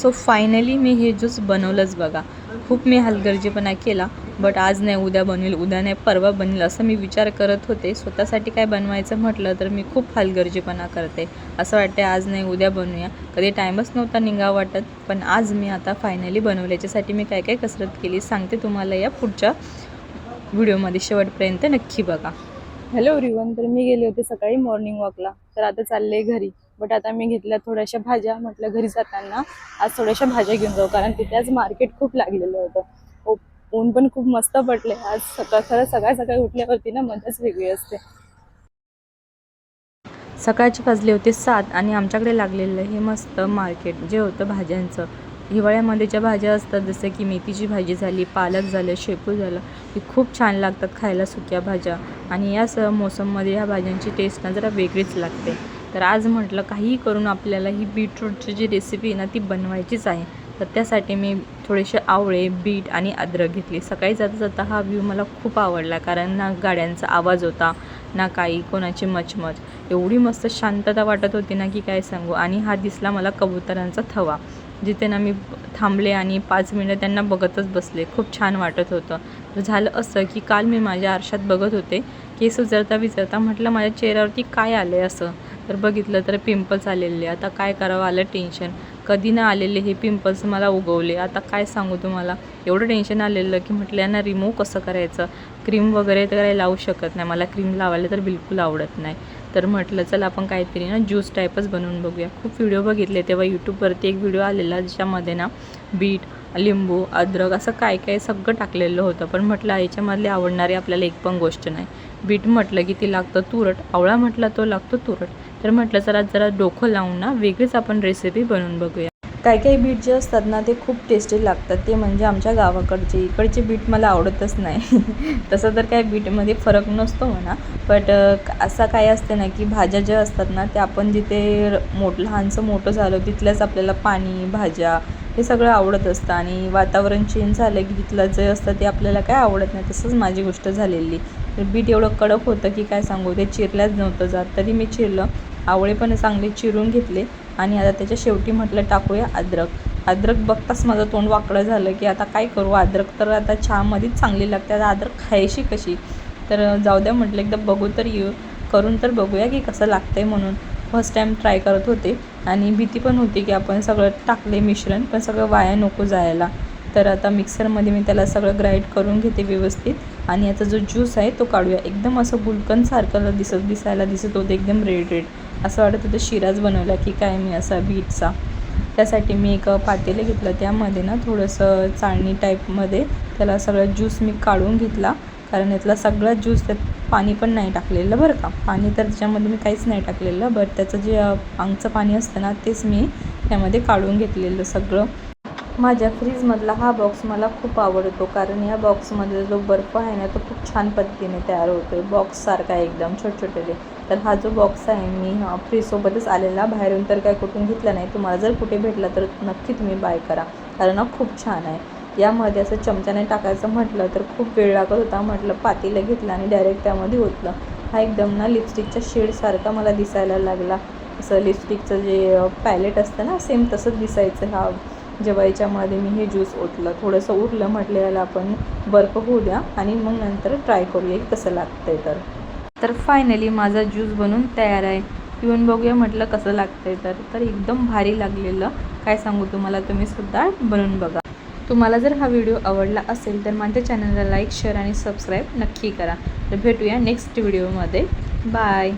So finally मी हे juice बनवलंच बघा. खूप मी हलगर्जीपणा केला, बट आज नाही उद्या बनवेल, उद्या नाही परवा बनेल असं मी विचार करत होते. स्वतःसाठी काय बनवायचं म्हटलं तर मी खूप हलगर्जीपणा करते. असं वाटते आज नाही उद्या बनवूया. कधी टाईमच नव्हता निघावा वाटत, पण आज मी आता फायनली बनवलं. याच्यासाठी मी काय काय कसरत केली सांगते तुम्हाला या पुढच्या व्हिडिओमध्ये. शेवटपर्यंत नक्की बघा. Hello everyone. तर मी गेले होते सकाळी मॉर्निंग वॉकला, तर आता चालले घरी. बट आता मी घेतल्या थोड्याशा भाज्या. म्हटलं घरी जाताना आज थोड्याशा भाज्या घेऊन जाऊ, कारण तिथे आज मार्केट खूप लागलेलं होतं. ऊन पण खूप मस्त पडले आज. खरं सकाळी उठल्यावरती ना मजाच वेगळी असते. सकाळचे वाजले होते 7 आणि आमच्याकडे लागलेलं हे मस्त मार्केट जे होतं भाज्यांचं. हिवाळ्यामध्ये ज्या भाज्या असतात जसं की मेथीची भाजी झाली, पालक झालं, शेपू झालं, ही खूप छान लागतात खायला सुक्या भाज्या. आणि या मोसममध्ये ह्या भाज्यांची टेस्ट ना जरा वेगळीच लागते. तर आज म्हटलं काहीही करून आपल्याला ही बीटरूटची जी रेसिपी ना ती बनवायचीच आहे. तर त्यासाठी मी थोडेसे आवळे, बीट आणि अद्रक घेतली. सकाळी जाता जाता हा व्ह्यू मला खूप आवडला, कारण ना गाड्यांचा आवाज होता ना काही कोणाची मचमच. एवढी मस्त शांतता वाटत होती ना की काय सांगू. आणि हा दिसला मला कबुतरांचा थवा, जिथे ना मी थांबले आणि 5 मिनिटं त्यांना बघतच बसले. खूप छान वाटत होतं. तर झालं असं की काल मी माझ्या आरशात बघत होते, केस विचारता म्हटलं माझ्या चेहऱ्यावरती काय आलं आहे असं. तर बघितलं तर पिंपल्स आलेले. आता काय करावं, आलं टेन्शन. कधी ना आलेले हे पिंपल्स मला उगवले. आता काय सांगू तुम्हाला, एवढं टेन्शन आलेलं की म्हटलं यांना रिमूव्ह कसं करायचं. क्रीम वगैरे तर काही लावू शकत नाही, मला क्रीम लावायला तर बिलकुल आवडत नाही. तर म्हटलं चला आपण काहीतरी ना ज्यूस टाईपच बनवून बघूया. खूप व्हिडिओ बघितले तेव्हा यूट्यूबवरती एक व्हिडिओ आलेला ज्याच्यामध्ये ना बीट, लिंबू, अद्रक असं काय काय सगळं टाकलेलं होतं. पण म्हटलं याच्यामधले आवडणारी आपल्याला एक पण गोष्ट नाही. बीट म्हटलं की ती लागतं तुरट, आवळा म्हटलं तो लागतो तुरट. तर म्हटलं चला जरा डोकं लावून ना वेगळीच आपण रेसिपी बनवून बघूया. काही बीट जे असतात ना ते खूप टेस्टी लागतात. ते म्हणजे आमच्या गावाकडचे. इकडचे बीट मला आवडतच नाही. तसं तर काय बीटमध्ये फरक नसतो म्हणा, बट असं काय असते ना की भाज्या ज्या असतात ना त्या आपण जिथे लहानसं मोठं झालं तिथल्याच आपल्याला पाणी, भाज्या हे सगळं आवडत असतं. आणि वातावरण चेंज झालं की तिथलं जे असतं ते आपल्याला काय आवडत नाही. तसंच माझी गोष्ट झालेली. तर बीट एवढं कडक होतं की काय सांगू, ते चिरल्याच नव्हतं जात. तरी मी चिरलं. आवळे पण चांगले चिरून घेतले. आणि आता त्याच्या शेवटी म्हटलं टाकूया अद्रक बघताच माझं तोंड वाकडं झालं की आता काय करू. अद्रक तर आता चहामध्येच चांगली लागते, आता अद्रक खायची कशी. तर जाऊ द्या म्हटलं एकदा बघू तर करून तर बघूया की कसं लागतंय म्हणून. फर्स्ट टाईम ट्राय करत होते आणि भीती पण होती की आपण सगळं टाकले मिश्रण, पण सगळं वाया नको जायला. तर आता मिक्सरमध्ये मी त्याला सगळं ग्राइंड करून घेते व्यवस्थित. आणि याचा जो ज्यूस आहे तो काढूया. एकदम असं गुलकंदसारखं दिसायला दिसत होतं, एकदम रेड असं वाटत होतं शिराच बनवला की काय मी असा बीटचा. त्यासाठी मी एक पातेलं घेतलं, त्यामध्ये ना थोडंसं चाळणी टाईपमध्ये त्याला सगळं ज्यूस मी काढून घेतला. कारण यातला सगळा ज्यूस, त्यात पाणी पण नाही टाकलेलं बरं का. पाणी तर त्याच्यामध्ये मी काहीच नाही टाकलेलं, बट त्याचं जे अंगचं पाणी असतं ना तेच मी त्यामध्ये काढून घेतलेलं सगळं. माझ्या फ्रीजमधला हा बॉक्स मला खूप आवडतो, कारण या बॉक्समध्ये जो बर्फ आहे ना तो खूप छान पद्धतीने तयार होतो आहे. बॉक्ससारखा आहे एकदम छोटे. तर हा जो बॉक्स आहे मी फ्रीजसोबतच आलेला, बाहेरून तर काय कुठून घेतला नाही. तुम्हाला जर कुठे भेटला तर नक्की तुम्ही बाय करा, कारण हा खूप छान आहे. यामध्ये असं चमच्याने टाकायचं म्हटलं तर खूप वेळ लागत होता. म्हटलं पातेलं घेतलं आणि डायरेक्ट त्यामध्ये ओतलं. हा एकदम ना लिपस्टिकच्या शेडसारखा मला दिसायला लागला. असं लिपस्टिकचं जे पॅलेट असतं ना सेम तसंच दिसायचं. हा जेव्हा याच्यामध्ये मी हे ज्यूस ओतलं, थोडंसं उरलं, म्हटलं याला आपण बर्फ होऊ द्या आणि मग नंतर ट्राय करूया की कसं लागतं आहे. तर फायनली माझा ज्यूस बनून तयार आहे. पिऊन बघूया म्हटलं कसं लागतं आहे. तर एकदम भारी लागलेलं, काय सांगू तुम्हाला. तुम्ही सुद्धा बनवून बघा. तुम्हाला जर हा व्हिडिओ आवडला असेल तर माझ्या चॅनलला लाईक, शेअर आणि सबस्क्राईब नक्की करा. तर भेटूया नेक्स्ट व्हिडिओमध्ये. बाय.